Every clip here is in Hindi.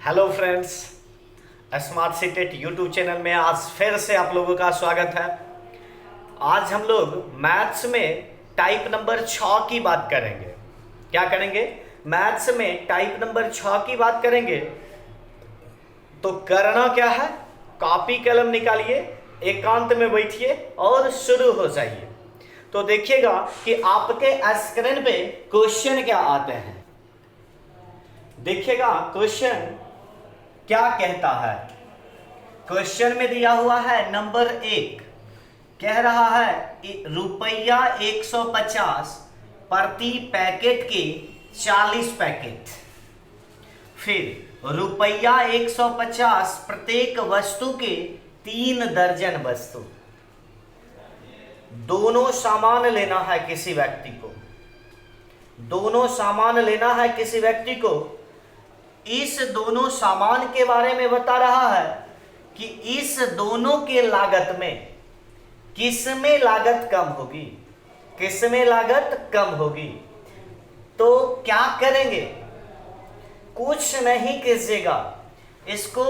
Hello friends, smart CTET YouTube channel में आज फिर से आप लोगों का स्वागत है। आज हम लोग मैथ्स में टाइप नंबर 6 की बात करेंगे। क्या करेंगे? मैथ्स में टाइप नंबर 6 की बात करेंगे। तो करना क्या है, कॉपी कलम निकालिए, एकांत में बैठिए और शुरू हो जाइए। तो देखिएगा कि आपके स्क्रीन पे क्वेश्चन क्या आते हैं। देखिएगा क्वेश्चन क्या कहता है। क्वेश्चन में दिया हुआ है नंबर 1, कह रहा है रुपया 150 प्रति पैकेट के 40 पैकेट। फिर रुपया 150 प्रत्येक वस्तु के 3 दर्जन वस्तु। दोनों सामान लेना है किसी व्यक्ति को, दोनों सामान लेना है किसी व्यक्ति को। इस दोनों सामान के बारे में बता रहा है कि इस दोनों के लागत में किस में लागत कम होगी, किस में लागत कम होगी। तो क्या करेंगे? कुछ नहीं कीजिएगा, इसको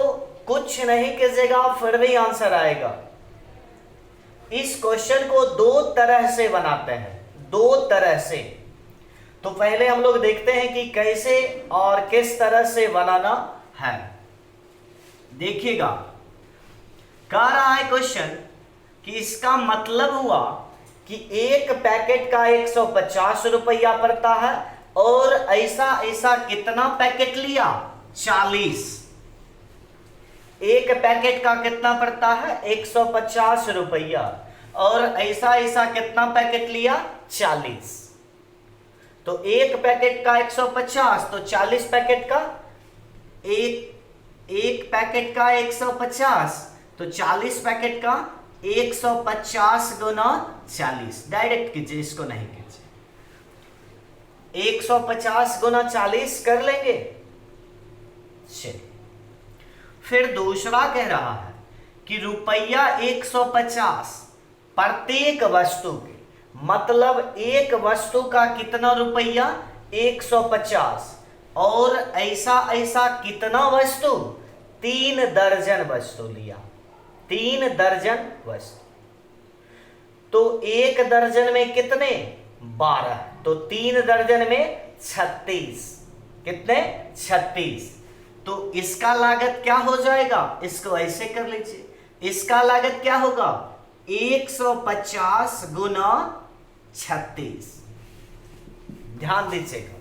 कुछ नहीं कीजिएगा फिर भी आंसर आएगा। इस क्वेश्चन को 2 तरह से बनाते हैं, 2 तरह से। तो पहले हम लोग देखते हैं कि कैसे और किस तरह से बनाना है। देखिएगा, कह रहा है क्वेश्चन कि इसका मतलब हुआ कि एक पैकेट का 150 रुपया पड़ता है और ऐसा ऐसा कितना पैकेट लिया? 40। एक पैकेट का कितना पड़ता है? 150 रुपया और ऐसा ऐसा कितना पैकेट लिया? 40। तो एक पैकेट का 150 तो 40 पैकेट का एक पैकेट का 150 तो 40 पैकेट का 150 गुना 40। डायरेक्ट कीजिए, इसको नहीं कीजिए। 150 गुना 40 कर लेंगे। चलिए, फिर दूसरा कह रहा है कि रुपया 150 प्रत्येक वस्तु के, मतलब एक वस्तु का कितना रुपया? 150 और ऐसा ऐसा कितना वस्तु? 3 दर्जन वस्तु लिया, 3 दर्जन वस्तु। तो एक दर्जन में कितने? 12। तो 3 दर्जन में 36। कितने? 36। तो इसका लागत क्या हो जाएगा? इसको ऐसे कर लीजिए, इसका लागत क्या होगा? 150 गुना 36। ध्यान दीजिएगा,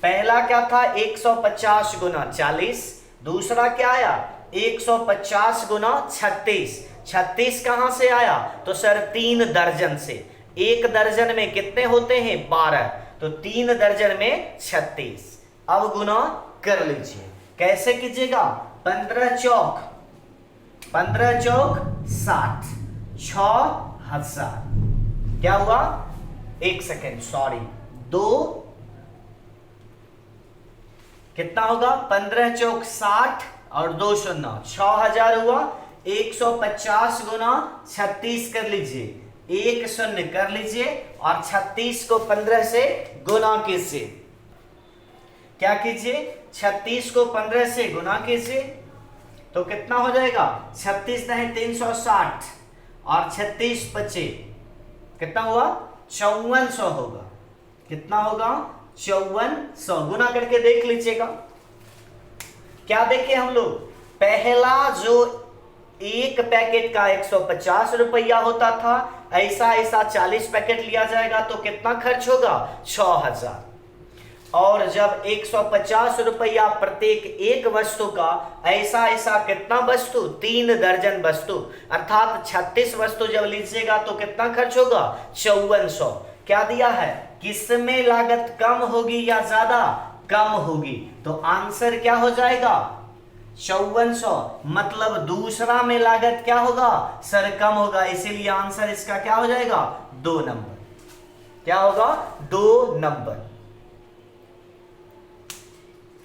पहला क्या था? 150 गुना 40। दूसरा क्या आया? 150 गुना 36। 36 कहां से आया? तो सर 3 दर्जन से। एक दर्जन में कितने होते हैं? 12। तो 3 दर्जन में 36। अब गुना कर लीजिए। कैसे कीजिएगा? 15 चौक 60, 6000। क्या हुआ? एक सेकेंड, सॉरी, 2 कितना होगा? 15 चौक 60 और 2 शून्य 6000 हुआ। 150 गुना 36 कर लीजिए, 1 शून्य कर लीजिए और 36 को 15 से गुना कीजिए। क्या कीजिए? 36 को 15 से गुना कीजिए तो कितना हो जाएगा? 36 नहीं 360 और 36 25 कितना हुआ? 5400 होगा। कितना होगा? 5400। गुना करके देख लीजिएगा। क्या देखे हम लोग? पहला जो एक पैकेट का 150 रुपया होता था, ऐसा ऐसा 40 पैकेट लिया जाएगा तो कितना खर्च होगा? 6000। और जब 150 रुपया प्रत्येक एक वस्तु का, ऐसा ऐसा कितना वस्तु? 3 दर्जन वस्तु, अर्थात 36 वस्तु जब लीजिएगा तो कितना खर्च होगा? 5400। क्या दिया है? किसमें लागत कम होगी या ज्यादा? कम होगी। तो आंसर क्या हो जाएगा? 5400। मतलब दूसरा में लागत क्या होगा? सर कम होगा, इसीलिए आंसर इसका क्या हो जाएगा? 2 नंबर। क्या होगा? 2 नंबर।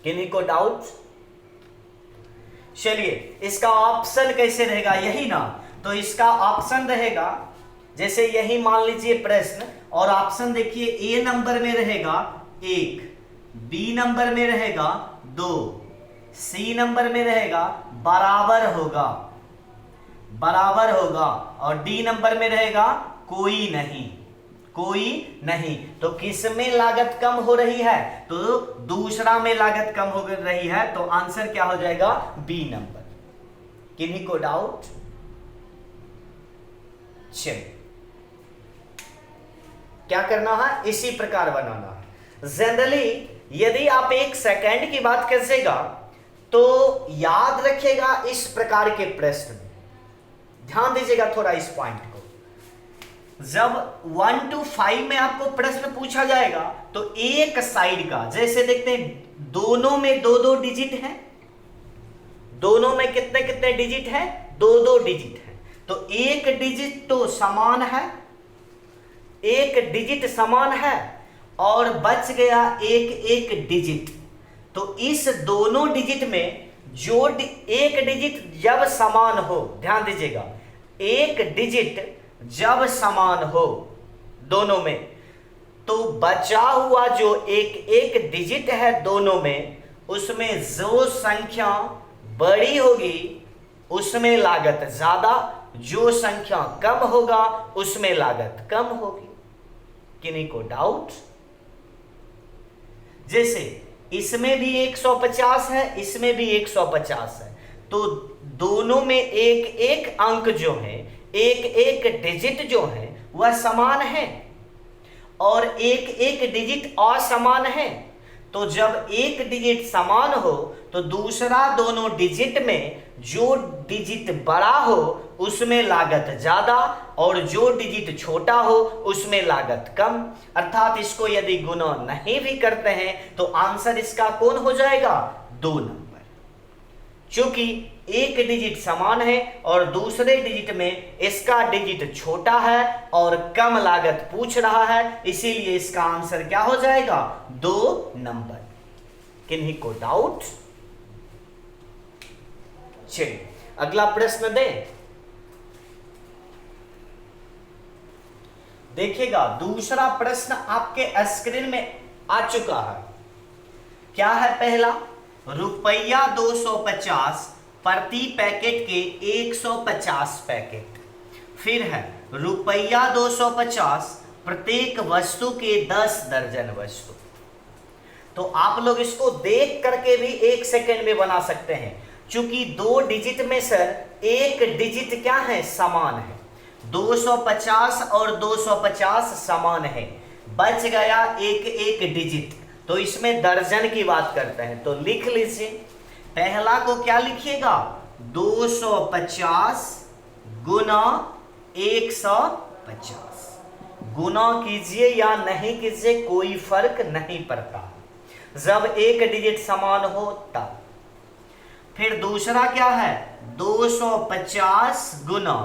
किन्हीं को डाउट? चलिए, इसका ऑप्शन कैसे रहेगा? यही ना, तो इसका ऑप्शन रहेगा, जैसे यही मान लीजिए प्रश्न, और ऑप्शन देखिए, ए नंबर में रहेगा 1, बी नंबर में रहेगा 2, सी नंबर में रहेगा बराबर होगा, बराबर होगा, और डी नंबर में रहेगा कोई नहीं, कोई नहीं। तो किस में लागत कम हो रही है? तो दूसरा में लागत कम हो रही है, तो आंसर क्या हो जाएगा? B number. किन्हीं को डाउट? चलिए, क्या करना है? इसी प्रकार बनाना है। जनरली यदि आप 1 सेकंड की बात करेगा तो याद रखेगा इस प्रकार के प्रश्न में, ध्यान दीजिएगा थोड़ा इस पॉइंट को। जब 1 to 5 में आपको प्रश्न पूछा जाएगा तो एक साइड का, जैसे देखते हैं दोनों में 2-2 डिजिट है, दोनों में कितने कितने डिजिट है? 2-2 डिजिट है। तो एक डिजिट तो समान है, एक डिजिट समान है, और बच गया एक डिजिट। तो इस दोनों डिजिट में जो एक डिजिट जब समान हो, ध्यान दीजिएगा, एक डिजिट जब समान हो दोनों में, तो बचा हुआ जो एक डिजिट है दोनों में, उसमें जो संख्या बड़ी होगी उसमें लागत ज्यादा, जो संख्या कम होगा उसमें लागत कम होगी। किन्हीं को डाउट? जैसे इसमें भी 150 है, इसमें भी 150 है, तो दोनों में एक अंक जो है, एक डिजिट जो है वह समान है, और एक डिजिट असमान है। तो जब एक डिजिट समान हो तो दूसरा दोनों डिजिट में जो डिजिट बड़ा हो उसमें लागत ज्यादा, और जो डिजिट छोटा हो उसमें लागत कम। अर्थात इसको यदि गुना नहीं भी करते हैं तो आंसर इसका कौन हो जाएगा? 2 नंबर। क्योंकि एक डिजिट समान है और दूसरे डिजिट में इसका डिजिट छोटा है और कम लागत पूछ रहा है, इसीलिए इसका आंसर क्या हो जाएगा? 2 नंबर। किन्हीं को डाउट? चलिए अगला प्रश्न दें। देखिएगा दूसरा प्रश्न आपके स्क्रीन में आ चुका है। क्या है? पहला, रुपया 250 प्रति पैकेट के 150 पैकेट। फिर है रुपया 250 प्रत्येक वस्तु के 10 दर्जन वस्तु। तो आप लोग इसको देख करके भी 1 सेकेंड में बना सकते हैं, क्योंकि 2 डिजिट में सर एक डिजिट क्या है? समान है। 250 और 250 समान है, बच गया एक डिजिट, तो इसमें दर्जन की बात करते हैं। तो लिख लीजिए, पहला को क्या लिखिएगा? 250 गुना 150। गुना कीजिए या नहीं कीजिए कोई फर्क नहीं पड़ता, जब एक डिजिट समान हो तब। फिर दूसरा क्या है? 250 गुना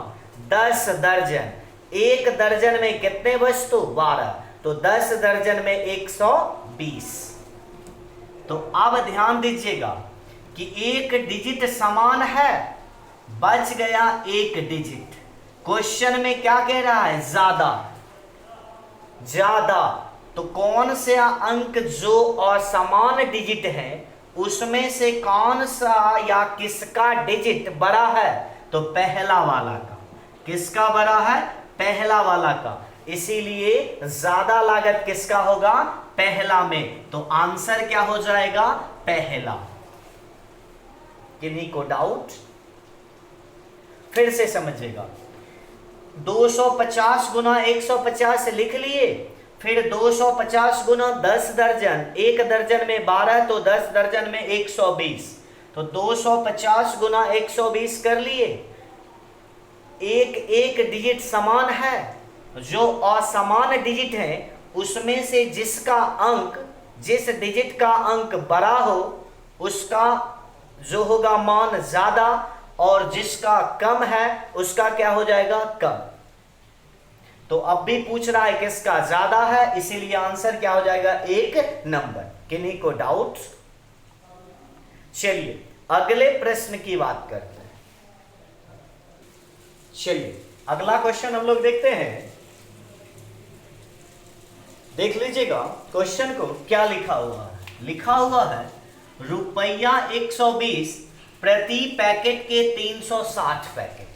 10 दर्जन। एक दर्जन में कितने वस्तु? 12, तो 10 दर्जन में 120। तो अब ध्यान दीजिएगा कि एक डिजिट समान है, बच गया एक डिजिट। क्वेश्चन में क्या कह रहा है? ज्यादा, ज्यादा। तो कौन सा अंक जो असमान डिजिट है उसमें से कौन सा या किसका डिजिट बड़ा है? तो पहला वाला का। किसका बड़ा है? पहला वाला का। इसीलिए ज्यादा लागत किसका होगा? पहला में। तो आंसर क्या हो जाएगा? पहला। किन्हीं को डाउट? फिर से समझिएगा, 250 गुना 150 लिख लिए, फिर 250 गुना 10 दर्जन, एक दर्जन में 12 तो 10 दर्जन में 120, तो 250 गुना 120 कर लिए। एक डिजिट समान है, जो असमान डिजिट है उसमें से जिसका अंक, जिस डिजिट का अंक बड़ा हो उसका जो होगा मान ज्यादा, और जिसका कम है उसका क्या हो जाएगा? कम। तो अब भी पूछ रहा है किसका ज्यादा है, इसीलिए आंसर क्या हो जाएगा? 1 नंबर। किन्हीं को डाउट? चलिए अगले प्रश्न की बात करते हैं। चलिए अगला क्वेश्चन हम लोग देखते हैं। देख लीजिएगा क्वेश्चन को क्या लिखा हुआ है। लिखा हुआ है रुपया 120 प्रति पैकेट के 360 पैकेट।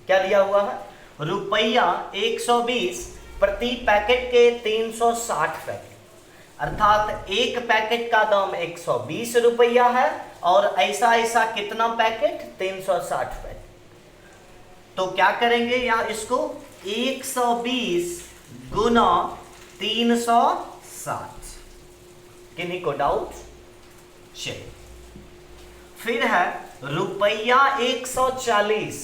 क्या दिया हुआ है? रुपया 120 प्रति पैकेट के 360 पैकेट, अर्थात एक पैकेट का दाम 120 रुपया है और ऐसा ऐसा कितना पैकेट? 360 पैकेट। तो क्या करेंगे यहाँ इसको 120 गुना 360। किन्हीं को डाउट? चलिए, फिर है रुपया 140।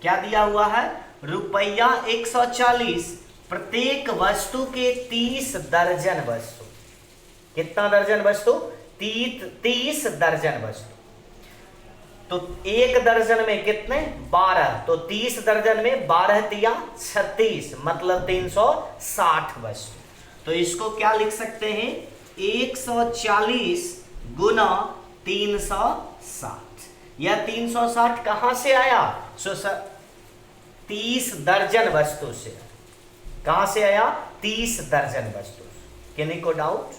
क्या दिया हुआ है? रुपया 140 प्रत्येक वस्तु के 30 दर्जन वस्तु। कितना दर्जन वस्तु? 30 दर्जन वस्तु। तो एक दर्जन में कितने? 12। तो 30 दर्जन में 12 तिया 36, मतलब 360 वस्तु। तो इसको क्या लिख सकते हैं? 140 गुना 360। यह 360 कहां से आया? 30 दर्जन वस्तु से। कहां से आया? 30 दर्जन वस्तु से। किन्हीं को डाउट?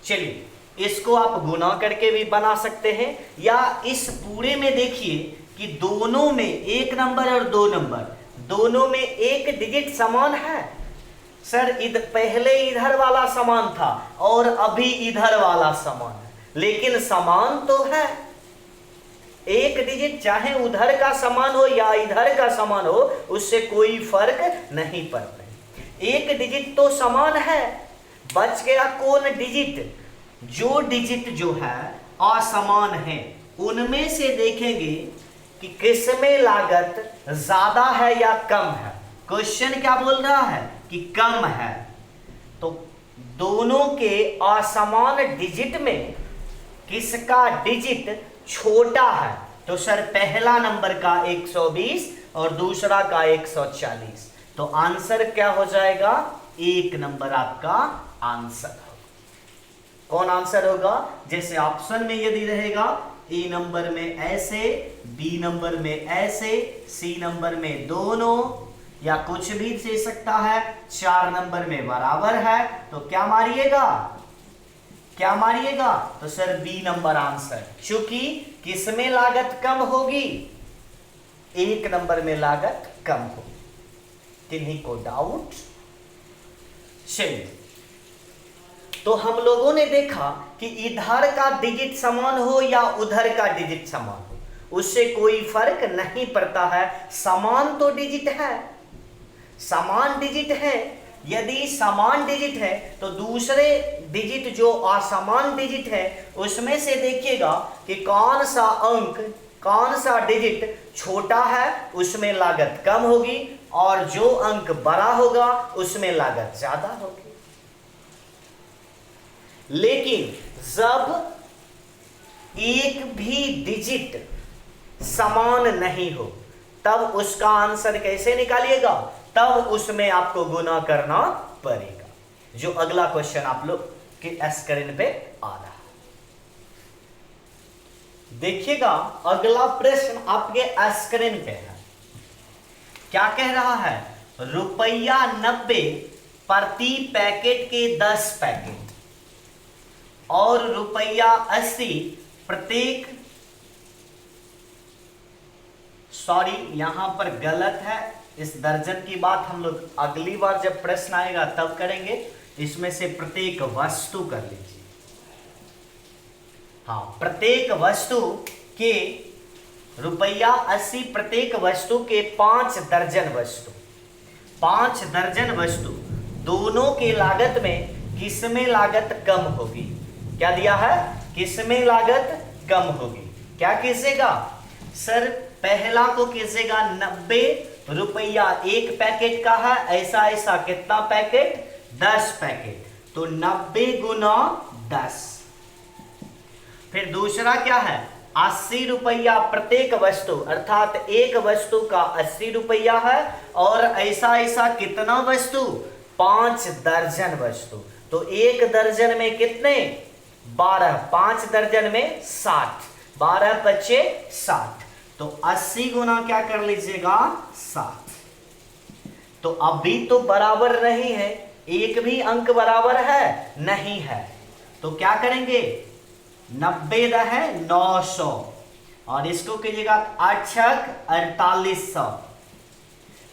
चलिए, इसको आप गुना करके भी बना सकते हैं, या इस पूरे में देखिए कि दोनों में 1 नंबर और 2 नंबर दोनों में एक डिजिट समान है। सर पहले इधर वाला समान था और अभी इधर वाला समान है, लेकिन समान तो है। एक डिजिट चाहे उधर का समान हो या इधर का समान हो, उससे कोई फर्क नहीं पड़ता। एक डिजिट तो समान है। बच गया कौन डिजिट? जो डिजिट जो है असमान है, उनमें से देखेंगे कि किसमें लागत ज्यादा है या कम है। क्वेश्चन क्या बोल रहा है? कि कम है। तो दोनों के असमान डिजिट में किसका डिजिट छोटा है? तो सर पहला नंबर का 120 और दूसरा का 140। तो आंसर क्या हो जाएगा? 1 नंबर आपका आंसर होगा। कौन आंसर होगा? जैसे ऑप्शन में यदि रहेगा ए नंबर में ऐसे, बी नंबर में ऐसे, सी नंबर में दोनों, या कुछ भी दे सकता है, 4 नंबर में बराबर है, तो क्या मारिएगा? क्या मारिएगा? तो सर बी नंबर आंसर। क्योंकि किसमें लागत कम होगी? 1 नंबर में लागत कम होगी। किन्हीं को डाउट? चलिए, तो हम लोगों ने देखा कि इधर का डिजिट समान हो या उधर का डिजिट समान हो, उससे कोई फर्क नहीं पड़ता है। समान तो डिजिट है, समान डिजिट है। यदि समान डिजिट है तो दूसरे डिजिट जो असमान डिजिट है, उसमें से देखिएगा कि कौन सा अंक, कौन सा डिजिट छोटा है, उसमें लागत कम होगी, और जो अंक बड़ा होगा उसमें लागत ज्यादा होगी। लेकिन जब एक भी डिजिट समान नहीं हो, तब उसका आंसर कैसे निकालिएगा? तब उसमें आपको गुना करना पड़ेगा। जो अगला क्वेश्चन आप लोग के स्क्रीन पे आ रहा है, देखिएगा। अगला प्रश्न आपके स्क्रीन पे है। क्या कह रहा है? रुपया 90 प्रति पैकेट के 10 पैकेट और रुपया 80 प्रत्येक, सॉरी यहां पर गलत है। इस दर्जन की बात हम लोग अगली बार जब प्रश्न आएगा तब करेंगे। इसमें से प्रत्येक वस्तु कर लीजिए। हाँ, प्रत्येक वस्तु के रुपया 80 प्रत्येक वस्तु के 5 दर्जन वस्तु, 5 दर्जन वस्तु दोनों के लागत में किसमें लागत कम होगी? क्या दिया है? किसमें लागत कम होगी? क्या किसेगा? सर पहला को किसेगा 90 रुपया एक पैकेट का है, ऐसा ऐसा कितना पैकेट? 10 पैकेट। तो 90 गुना 10। फिर दूसरा क्या है? 80 रुपया प्रत्येक वस्तु, अर्थात एक वस्तु का 80 रुपया है, और ऐसा ऐसा कितना वस्तु? 5 दर्जन वस्तु। तो एक दर्जन में कितने? 12। 5 दर्जन में 60। 12 बचे 60। तो 80 गुना क्या कर लीजिएगा? 60। तो अभी तो बराबर नहीं है, एक भी अंक बराबर है नहीं है। तो क्या करेंगे? 90 है 900 और इसको कीजिएगा 8 छक 4800।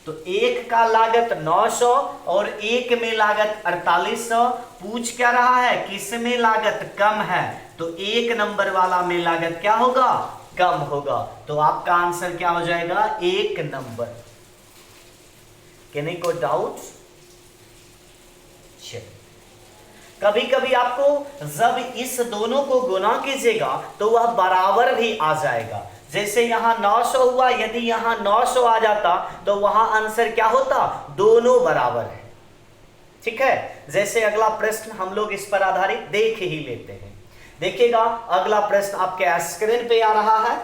तो एक का लागत 900 और एक में लागत 4800। पूछ क्या रहा है, किस में लागत कम है, तो एक नंबर वाला में लागत क्या होगा, कम होगा। तो आपका आंसर क्या हो जाएगा, 1 नंबर। किन्हीं को डाउट? चलिए, कभी कभी आपको जब इस दोनों को गुना कीजिएगा तो वह बराबर भी आ जाएगा। जैसे यहां 900 हुआ, यदि यहां 900 आ जाता तो वहां आंसर क्या होता, दोनों बराबर है। ठीक है, जैसे अगला प्रश्न हम लोग इस पर आधारित देख ही लेते हैं। देखिएगा अगला प्रश्न आपके स्क्रीन पे आ रहा है।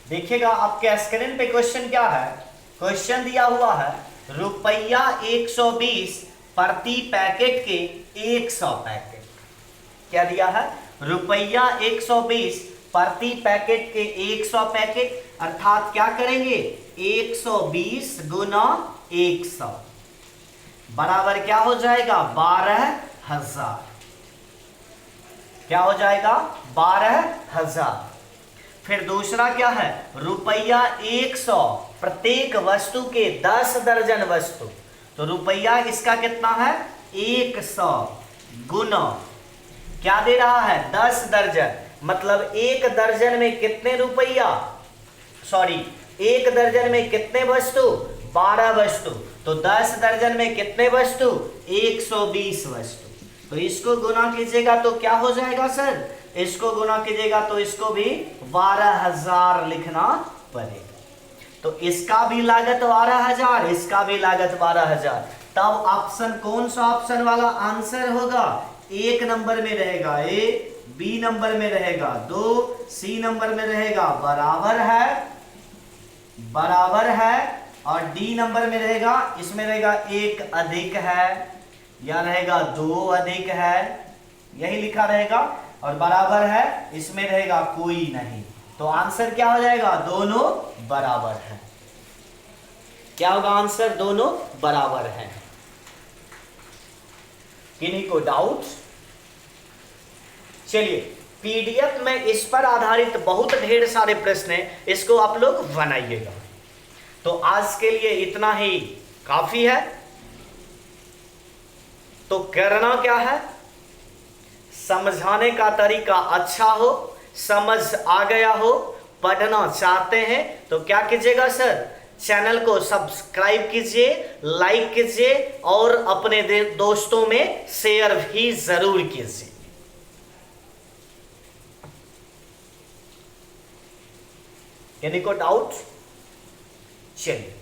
देखिएगा आपके स्क्रीन पे क्वेश्चन क्या है। क्वेश्चन दिया हुआ है रुपया 120 प्रति पैकेट के 100 पैकेट। क्या दिया है, रुपया 120 प्रति पैकेट के 100 पैकेट, अर्थात क्या करेंगे 120 गुना 100 बराबर क्या हो जाएगा 12,000। क्या हो जाएगा 12,000। फिर दूसरा क्या है, रुपया 100 प्रत्येक वस्तु के 10 दर्जन वस्तु। तो रुपया इसका कितना है 100 गुना क्या दे रहा है 10 दर्जन, मतलब एक दर्जन में कितने रुपया, सॉरी एक दर्जन में कितने वस्तु 12 वस्तु। तो 10 दर्जन में कितने वस्तु 120 वस्तु। तो इसको गुना कीजिएगा तो क्या हो जाएगा सर, इसको गुना कीजिएगा तो इसको भी 12,000 लिखना पड़ेगा। तो इसका भी लागत 12,000, इसका भी लागत 12,000। तब ऑप्शन कौन सा ऑप्शन वाला आंसर होगा, 1 नंबर में रहेगा ए, बी नंबर में रहेगा 2, सी नंबर में रहेगा बराबर है और डी नंबर में रहेगा, इसमें रहेगा 1 अधिक है या रहेगा 2 अधिक है, यही लिखा रहेगा। और बराबर है इसमें रहेगा कोई नहीं। तो आंसर क्या हो जाएगा, दोनों बराबर है। क्या होगा आंसर, दोनों बराबर हैं। किन्हीं को डाउट? चलिए, पीडीएफ में इस पर आधारित बहुत ढेर सारे प्रश्न हैं, इसको आप लोग बनाइएगा। तो आज के लिए इतना ही काफी है। तो करना क्या है, समझाने का तरीका अच्छा हो, समझ आ गया हो, पढ़ना चाहते हैं तो क्या कीजिएगा सर, चैनल को सब्सक्राइब कीजिए, लाइक कीजिए और अपने दोस्तों में शेयर भी जरूर कीजिए। यानी को डाउट? चलिए,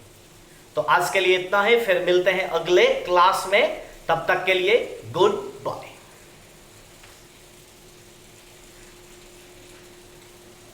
तो आज के लिए इतना ही, फिर मिलते हैं अगले क्लास में। तब तक के लिए गुड